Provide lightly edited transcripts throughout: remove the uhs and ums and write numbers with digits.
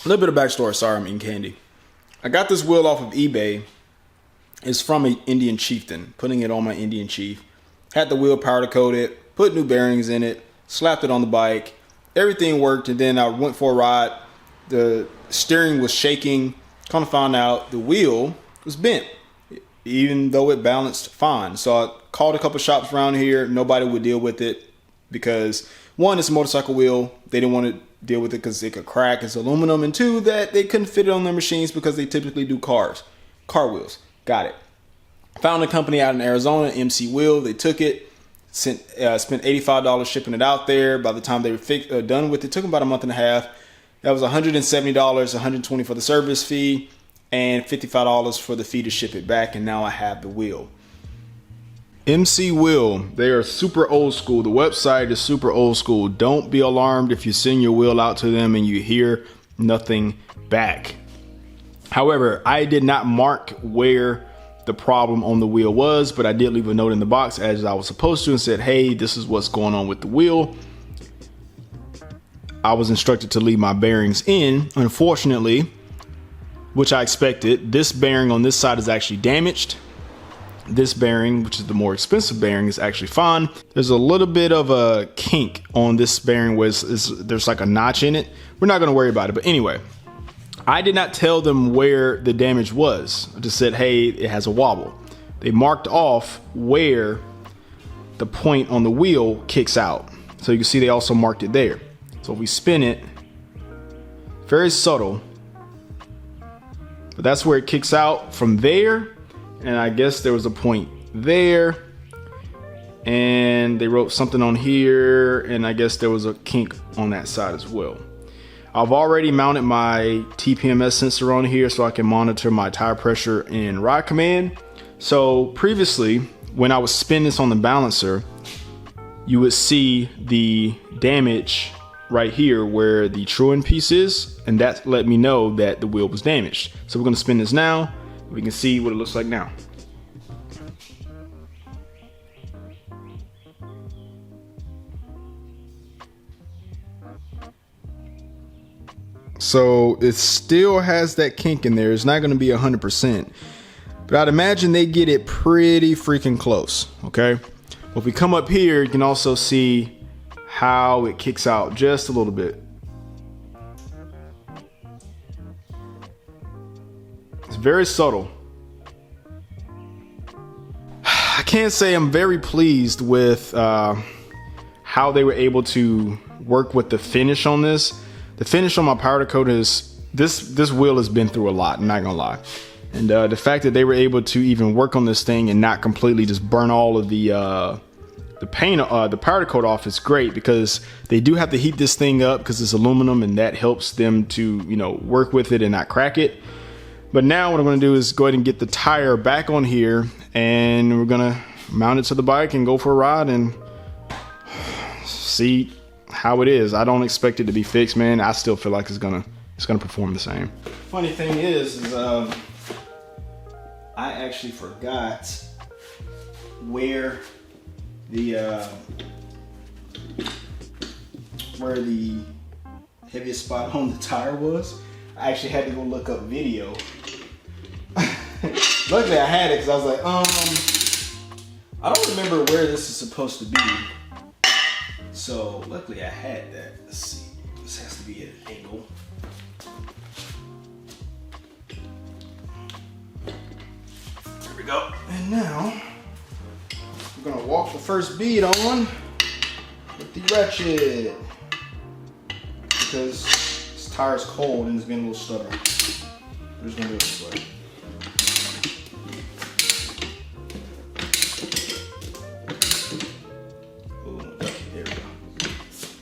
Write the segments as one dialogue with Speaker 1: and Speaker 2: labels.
Speaker 1: A little bit of backstory. Sorry, I'm eating candy. I got this wheel off of eBay. It's from an Indian chieftain. Putting it on my Indian chief. Had the wheel powder coated. Put new bearings in it. Slapped it on the bike. Everything worked. And then I went for a ride. The steering was shaking. Kind of found out the wheel was bent, even though it balanced fine. So I called a couple shops around here. Nobody would deal with it because, one, it's a motorcycle wheel. They didn't want to deal with it because it could crack. It's aluminum. And two, that they couldn't fit it on their machines because they typically do car wheels. Got it. Found a company out in Arizona, MC Wheel. They took it, spent $85 shipping it out there. By the time they were done with it, took them about a month and a half. That was $170, $120 for the service fee, and $55 for the fee to ship it back. And now I have the wheel. MC Wheel, they are super old school. The website is super old school. Don't be alarmed if you send your wheel out to them and you hear nothing back. However, I did not mark where the problem on the wheel was, but I did leave a note in the box as I was supposed to and said, hey, this is what's going on with the wheel. I was instructed to leave my bearings in. Unfortunately, which I expected, this bearing on this side is actually damaged. This bearing, which is the more expensive bearing, is actually fine. There's a little bit of a kink on this bearing where there's like a notch in it. We're not going to worry about it. But anyway, I did not tell them where the damage was. I just said, hey, it has a wobble. They marked off where the point on the wheel kicks out. So you can see they also marked it there. So if we spin it, very subtle, but that's where it kicks out from there. And I guess there was a point there, and they wrote something on here, and I guess there was a kink on that side as well. I've already mounted my TPMS sensor on here so I can monitor my tire pressure and ride command. So previously, when I was spinning this on the balancer, you would see the damage right here where the Truin piece is, and that let me know that the wheel was damaged. So we're going to spin this now. We can see what it looks like now. So it still has that kink in there. It's not going to be 100%, but I'd imagine they get it pretty freaking close. Okay. Well, if we come up here, you can also see how it kicks out just a little bit. It's very subtle. I can't say I'm very pleased with how they were able to work with the finish on this. The finish on my powder coat is, this wheel has been through a lot, I'm not gonna lie. And the fact that they were able to even work on this thing and not completely just burn all of the paint, the powder coat off is great, because they do have to heat this thing up because it's aluminum, and that helps them to, you know, work with it and not crack it. But now what I'm going to do is go ahead and get the tire back on here, and we're going to mount it to the bike and go for a ride and see how it is. I don't expect it to be fixed, man. I still feel like it's gonna perform the same. Funny thing is I actually forgot where the heaviest spot on the tire was. I actually had to go look up video. Luckily I had it, because I was like, I don't remember where this is supposed to be. So luckily I had that. Let's see. This has to be at an angle. There we go. And now we're gonna walk the first bead on with the ratchet, because this tire's cold and it's being a little stubborn. We're just gonna do it this way. Ooh, there we go.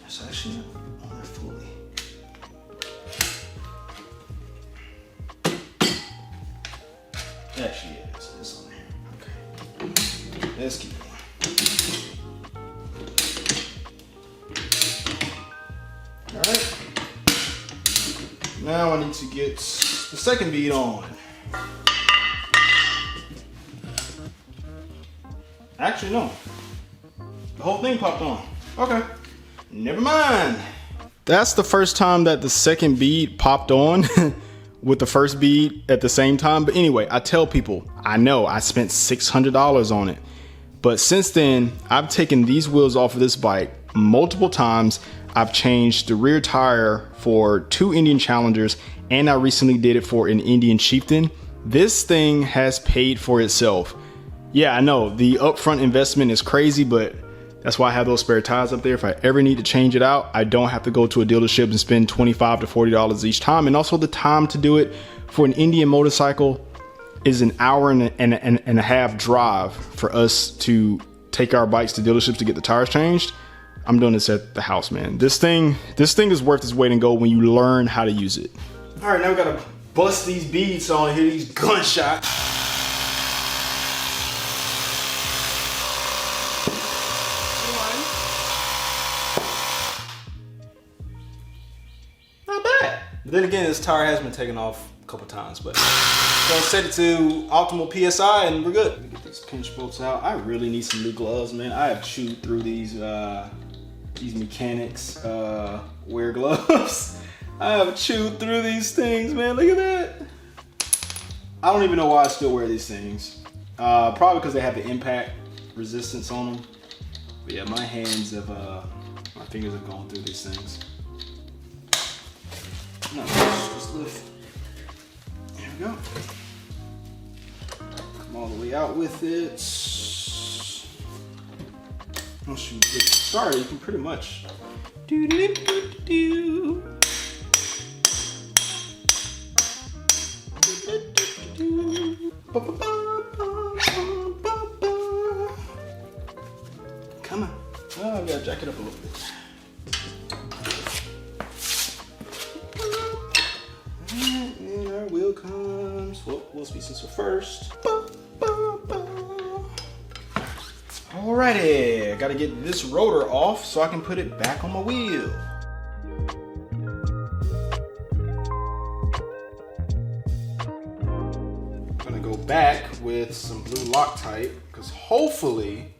Speaker 1: It's actually not on there fully. Actually, yeah, it's on there. Okay. Let's keep going. Alright. Now I need to get the second bead on. Actually, no. The whole thing popped on. Okay. Never mind. That's the first time that the second bead popped on with the first bead at the same time. But anyway, I tell people, I know I spent $600 on it. But since then, I've taken these wheels off of this bike multiple times. I've changed the rear tire for 2 Indian Challengers, and I recently did it for an Indian Chieftain. This thing has paid for itself. Yeah, I know the upfront investment is crazy, but that's why I have those spare tires up there. If I ever need to change it out, I don't have to go to a dealership and spend $25 to $40 each time. And also the time to do it for an Indian motorcycle is an hour and a half drive for us to take our bikes to dealerships to get the tires changed. I'm doing this at the house, man. This thing is worth its weight in gold when you learn how to use it. All right, now we gotta bust these beads on here, these gunshots. Then again, this tire has been taken off a couple times, but gonna set it to optimal PSI and we're good. Let me get these pinch bolts out. I really need some new gloves, man. I have chewed through these mechanics wear gloves. I have chewed through these things, man. Look at that. I don't even know why I still wear these things. Probably because they have the impact resistance on them. But yeah, my fingers have gone through these things. No, just lift. There we go. Come all the way out with it. Once you get started, you can pretty much Come on. Oh, I gotta jack it up a little bit. And our wheel comes. Well, wheel species first. Alrighty, I gotta get this rotor off so I can put it back on my wheel. I'm gonna go back with some blue Loctite because hopefully,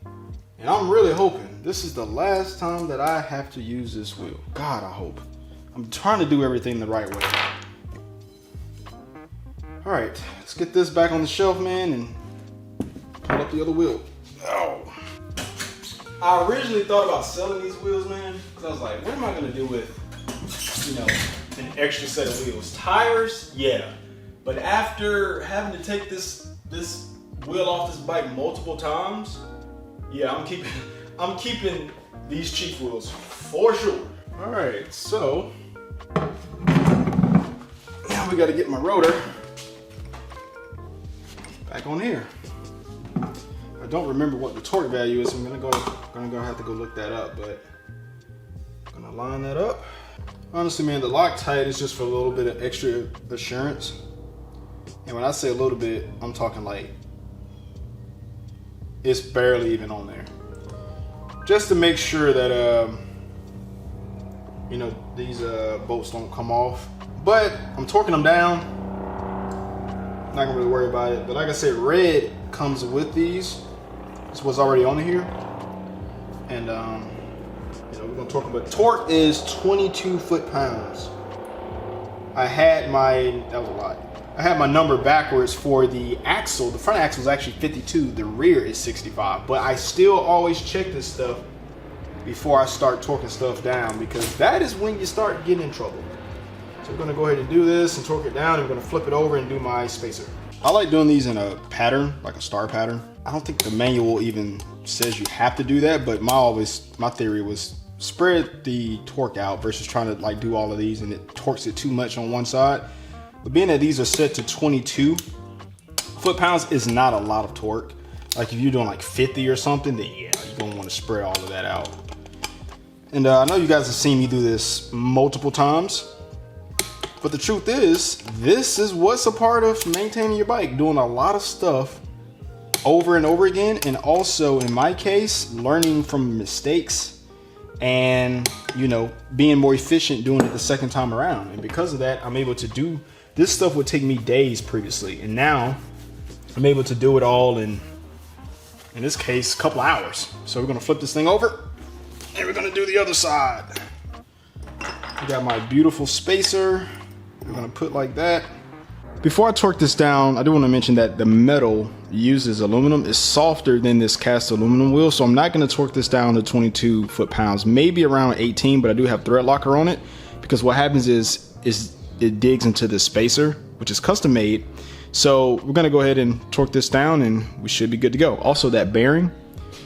Speaker 1: and I'm really hoping, this is the last time that I have to use this wheel. God, I hope. I'm trying to do everything the right way. All right, let's get this back on the shelf, man, and pull up the other wheel. Oh. I originally thought about selling these wheels, man, because I was like, what am I gonna do with, an extra set of wheels? Tires, yeah. But after having to take this wheel off this bike multiple times, yeah, I'm keeping these cheap wheels for sure. All right, so now we gotta get my rotor back on here. I don't remember what the torque value is, so I'm gonna have to go look that up, but I'm gonna line that up. Honestly, man, the Loctite is just for a little bit of extra assurance. And when I say a little bit, I'm talking like it's barely even on there. Just to make sure that these bolts don't come off. But I'm torquing them down. Not gonna really worry about it. But like I said, red comes with these. This was already on here. And we're gonna torque them. But torque is 22 foot-pounds. that was a lot. I had my number backwards for the axle. The front axle is actually 52, the rear is 65. But I still always check this stuff before I start torquing stuff down, because that is when you start getting in trouble. So we're gonna go ahead and do this and torque it down, and we're gonna flip it over and do my spacer. I like doing these in a pattern, like a star pattern. I don't think the manual even says you have to do that, but my theory was spread the torque out versus trying to like do all of these and it torques it too much on one side. But being that these are set to 22 foot-pounds is not a lot of torque. Like if you're doing like 50 or something, then yeah, you're gonna want to spread all of that out. And I know you guys have seen me do this multiple times, but the truth is, this is what's a part of maintaining your bike, doing a lot of stuff over and over again, and also in my case, learning from mistakes and being more efficient doing it the second time around. And because of that, I'm able to do this stuff would take me days previously, and now I'm able to do it all in this case, a couple hours. So we're gonna flip this thing over and we're gonna do the other side. got my beautiful spacer. I'm gonna put like that. Before I torque this down, I do want to mention that the metal used as aluminum is softer than this cast aluminum wheel, so I'm not going to torque this down to 22 foot-pounds, maybe around 18, but I do have thread locker on it, because what happens is it digs into the spacer, which is custom made. So we're going to go ahead and torque this down and we should be good to go. Also, that bearing,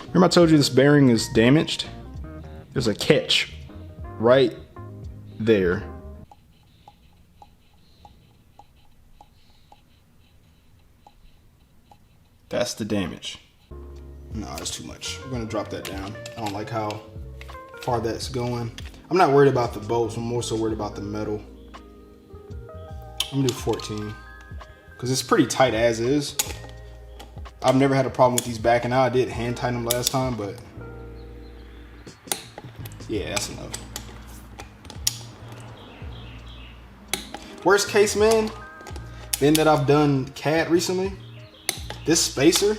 Speaker 1: remember I told you this bearing is damaged? There's a catch right there. That's the damage. No, that's too much. We're gonna drop that down. I don't like how far that's going. I'm not worried about the bolts. I'm more so worried about the metal. I'm gonna do 14 because it's pretty tight as is. I've never had a problem with these backing out. I did hand tighten them last time, but yeah, that's enough. Worst case, man, being that I've done CAD recently, this spacer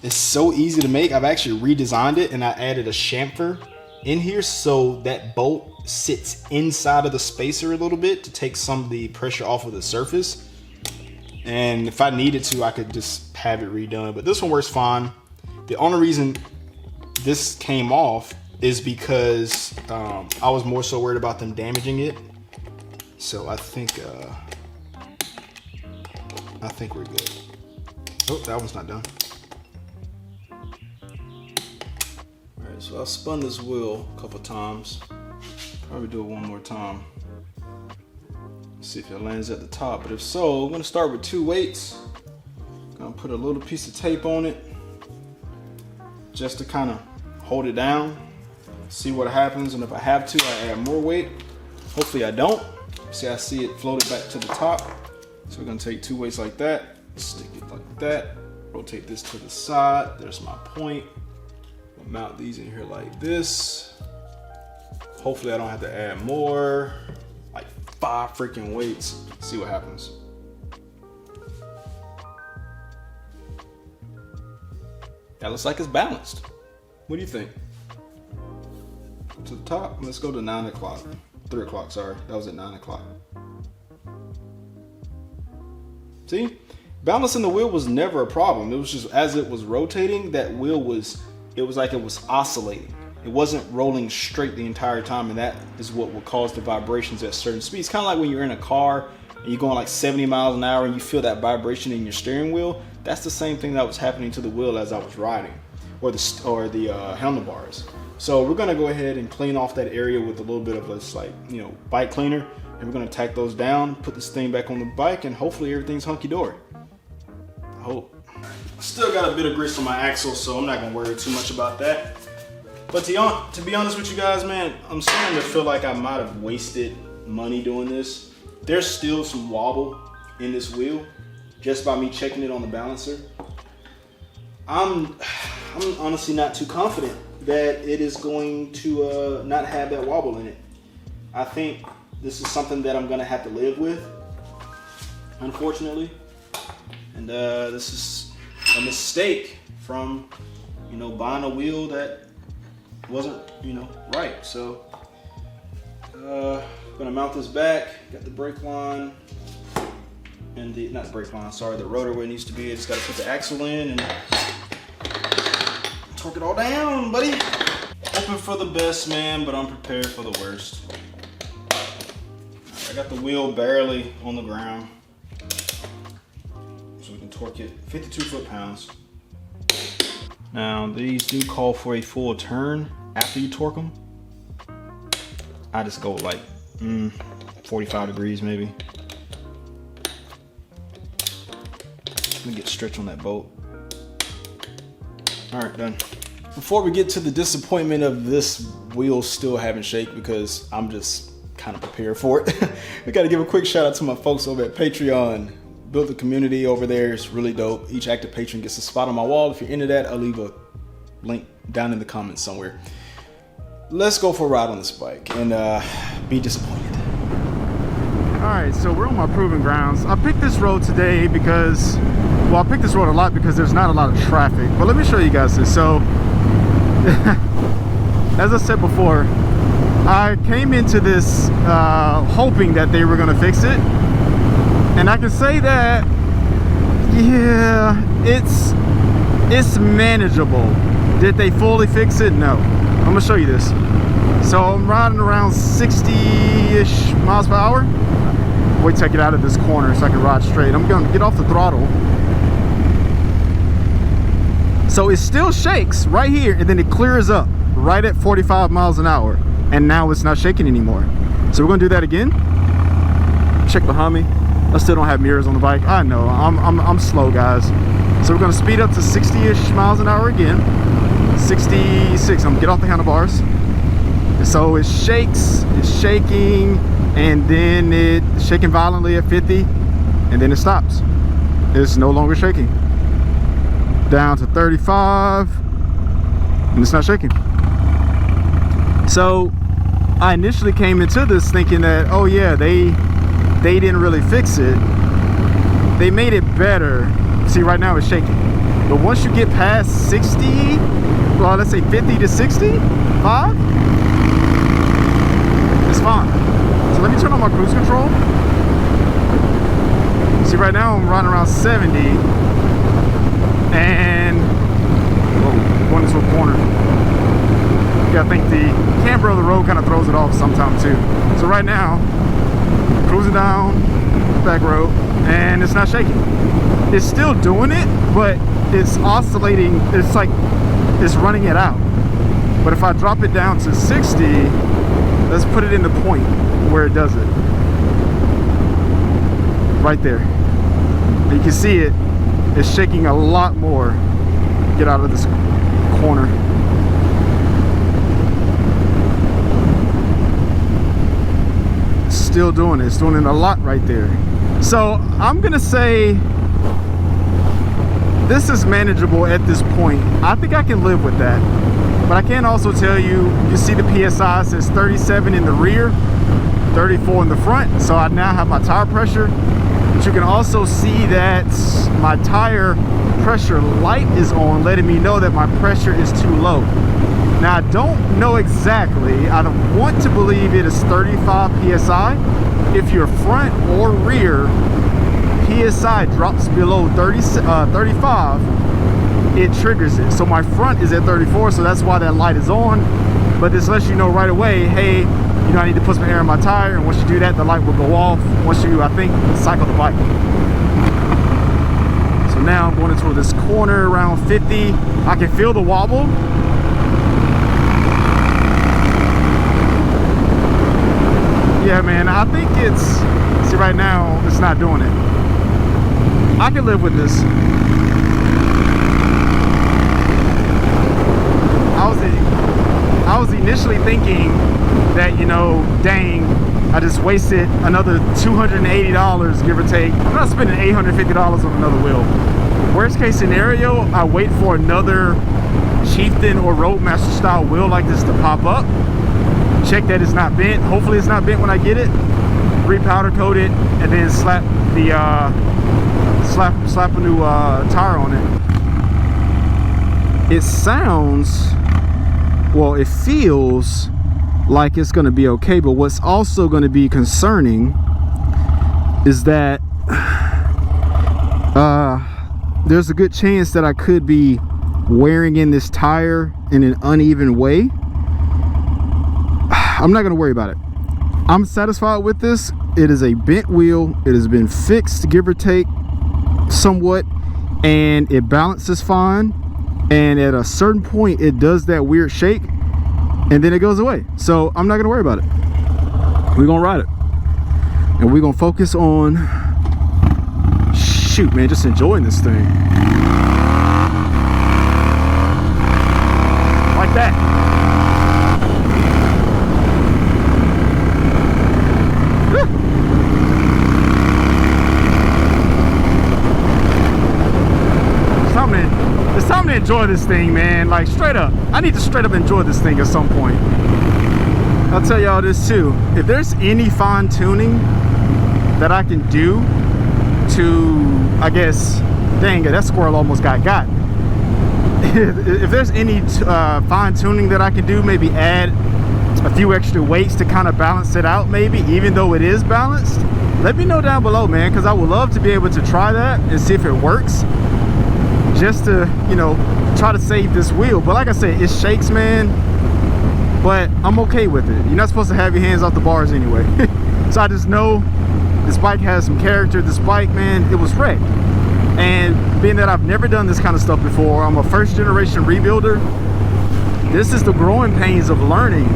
Speaker 1: is so easy to make. I've actually redesigned it and I added a chamfer in here so that bolt sits inside of the spacer a little bit to take some of the pressure off of the surface. And if I needed to, I could just have it redone, but this one works fine. The only reason this came off is because I was more so worried about them damaging it. So I think we're good. Oh, that one's not done. Alright, so I spun this wheel a couple times. Probably do it one more time. See if it lands at the top. But if so, I'm gonna start with 2 weights. Gonna put a little piece of tape on it just to kind of hold it down. See what happens, and if I have to, I add more weight. Hopefully I don't. See, I see it floated back to the top. So we're gonna take 2 weights like that. Stick it like that, rotate this to the side. There's my point. We'll mount these in here like this. Hopefully I don't have to add more, like 5 freaking weights. See what happens. That looks like it's balanced. What do you think? To the top, let's go to 9 o'clock. 3 o'clock, sorry, that was at 9 o'clock. See? Balancing the wheel was never a problem. It was just as it was rotating, that wheel was, it was like it was oscillating. It wasn't rolling straight the entire time, and that is what would cause the vibrations at certain speeds. Kind of like when you're in a car and you're going like 70 miles an hour and you feel that vibration in your steering wheel. That's the same thing that was happening to the wheel as I was riding, or the handlebars. So we're gonna go ahead and clean off that area with a little bit of this, like, you know, bike cleaner, and we're gonna tack those down, put this thing back on the bike, and hopefully everything's hunky-dory. Hope. Still got a bit of grease on my axle, so I'm not gonna worry too much about that. But to be honest with you guys, man, I'm starting to feel like I might have wasted money doing this. There's still some wobble in this wheel just by me checking it on the balancer. I'm honestly not too confident that it is going to not have that wobble in it. I think this is something that I'm gonna have to live with, unfortunately. And this is a mistake from, you know, buying a wheel that wasn't, you know, right. So I'm gonna mount this back. Got the brake line and the, not the brake line, sorry, the rotor where it needs to be. I just gotta put the axle in and torque it all down, buddy. Hoping for the best, man, but I'm prepared for the worst. I got the wheel barely on the ground, so we can torque it 52 foot-pounds. Now these do call for a full turn after you torque them. I just go like 45 degrees maybe. Let me get stretch on that bolt. All right, done. Before we get to the disappointment of this wheel still having shake, because I'm just kind of prepared for it, we got to give a quick shout out to my folks over at Patreon. Built a community over there. It's really dope. Each active patron gets a spot on my wall. If you're into that, I'll leave a link down in the comments somewhere. Let's go for a ride on this bike and be disappointed.
Speaker 2: All right, so we're on my proving grounds. I picked this road today because, well, I picked this road a lot because there's not a lot of traffic. But let me show you guys this. So, as I said before, I came into this hoping that they were gonna fix it, and I can say that, yeah, it's manageable. Did they fully fix it? No. I'm gonna show you this. So I'm riding around 60-ish miles per hour. Wait till I get out of this corner so I can ride straight. I'm gonna get off the throttle. So it still shakes right here, and then it clears up right at 45 miles an hour. And now it's not shaking anymore. So we're gonna do that again. Check behind me. I still don't have mirrors on the bike. I know, I'm slow, guys. So we're gonna speed up to 60-ish miles an hour again. 66, I'm gonna get off the handlebars. So it shakes, it's shaking, and then it's shaking violently at 50, and then it stops. It's no longer shaking. Down to 35, and it's not shaking. So I initially came into this thinking that, oh yeah, they didn't really fix it. They made it better. See, right now it's shaking. But once you get past 60, well, let's say 50 to 65, it's fine. So let me turn on my cruise control. See, right now I'm running around 70, and going into a corner. I think the camber of the road kind of throws it off sometimes too. So right now, cruising down back road, and it's not shaking. It's still doing it, but it's oscillating. It's like it's running it out. But if I drop it down to 60, let's put it in the point where it does it. Right there. You can see it. It's shaking a lot more. Get out of this corner. Still doing it. It's doing it a lot right there. So I'm gonna say this is manageable at this point. I think I can live with that. But I can also tell you, you see the PSI says 37 in the rear, 34 in the front. So I now have my tire pressure. But you can also see that my tire pressure light is on, letting me know that my pressure is too low. Now I don't know exactly. I don't want to believe it is 35 PSI. If your front or rear PSI drops below 35, it triggers it. So my front is at 34, so that's why that light is on. But this lets you know right away, hey, you know, I need to put some air in my tire, and once you do that, the light will go off once you, I think, cycle the bike. So now I'm going into this corner around 50. I can feel the wobble. Yeah, man, I think it's, see right now, it's not doing it. I can live with this. I was initially thinking that, you know, dang, I just wasted another $280, give or take. I'm not spending $850 on another wheel. Worst case scenario, I wait for another Chieftain or Roadmaster style wheel like this to pop up. Check that it's not bent. Hopefully it's not bent when I get it. Re-powder coat it, and then slap the slap a new tire on it. It sounds, well, it feels like it's gonna be okay, but what's also gonna be concerning is that there's a good chance that I could be wearing in this tire in an uneven way. I'm not gonna worry about it. I'm satisfied with this. It is a bent wheel. It has been fixed, give or take, somewhat, and it balances fine. And at a certain point, it does that weird shake, and then it goes away. So I'm not gonna worry about it. We're gonna ride it, and we're gonna focus on, shoot, man, just enjoying this thing. Like that. It's time to enjoy this thing, man. Like, straight up, I need to straight up enjoy this thing at some point. I'll tell y'all this too. If there's any fine tuning that I can do to, I guess, dang it, that squirrel almost got. If there's any fine tuning that I can do, maybe add a few extra weights to kind of balance it out, maybe, even though it is balanced. Let me know down below, man, because I would love to be able to try that and see if it works, just to, you know, try to save this wheel. But like I said, it shakes, man, but I'm okay with it. You're not supposed to have your hands off the bars anyway. So I just know this bike has some character. This bike, man, it was wrecked. And being that I've never done this kind of stuff before, I'm a first generation rebuilder. This is the growing pains of learning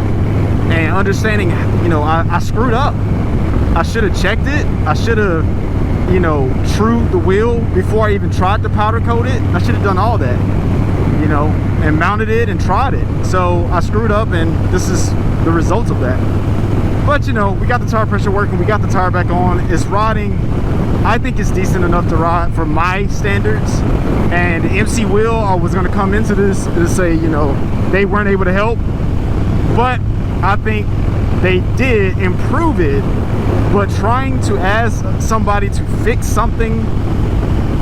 Speaker 2: and understanding, you know, I screwed up. I should have checked it. I should have, you know, trued the wheel before I even tried to powder coat it. I should have done all that, you know, and mounted it and tried it. So I screwed up, and this is the results of that. But, you know, we got the tire pressure working. We got the tire back on. It's riding. I think it's decent enough to ride for my standards. And MC Wheel, I was going to come into this and say, you know, they weren't able to help. But I think they did improve it. But trying to ask somebody to fix something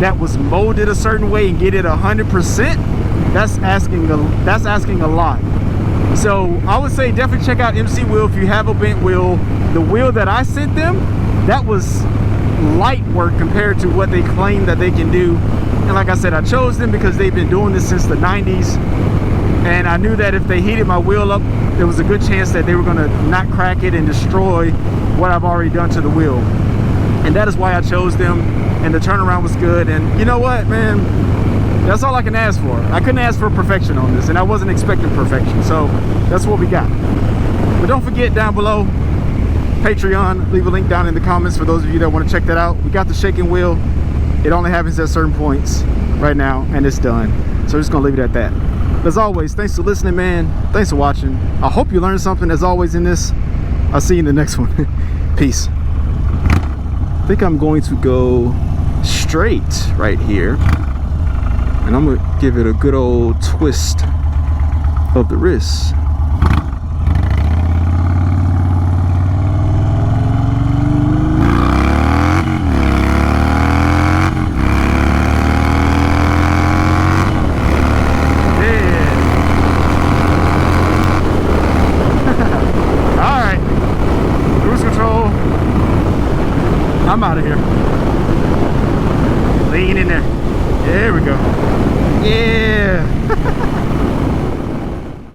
Speaker 2: that was molded a certain way and get it 100%, that's asking a lot. So I would say definitely check out MC Wheel if you have a bent wheel. The wheel that I sent them, that was light work compared to what they claim that they can do. And like I said, I chose them because they've been doing this since the 90s. And I knew that if they heated my wheel up, there was a good chance that they were gonna not crack it and destroy what I've already done to the wheel. And that is why I chose them, and the turnaround was good. And you know what, man, that's all I can ask for. I couldn't ask for perfection on this, and I wasn't expecting perfection, so that's what we got. But don't forget, down below, Patreon, leave a link down in the comments for those of you that want to check that out. We got the shaking wheel. It only happens at certain points right now, and it's done. So we're just gonna leave it at that. As always, thanks for listening, man. Thanks for watching. I hope you learned something as always in this. I'll see you in the next one. Peace. I think I'm going to go straight right here, and I'm gonna give it a good old twist of the wrist. I'm out of here. Lean in there. There we go. Yeah.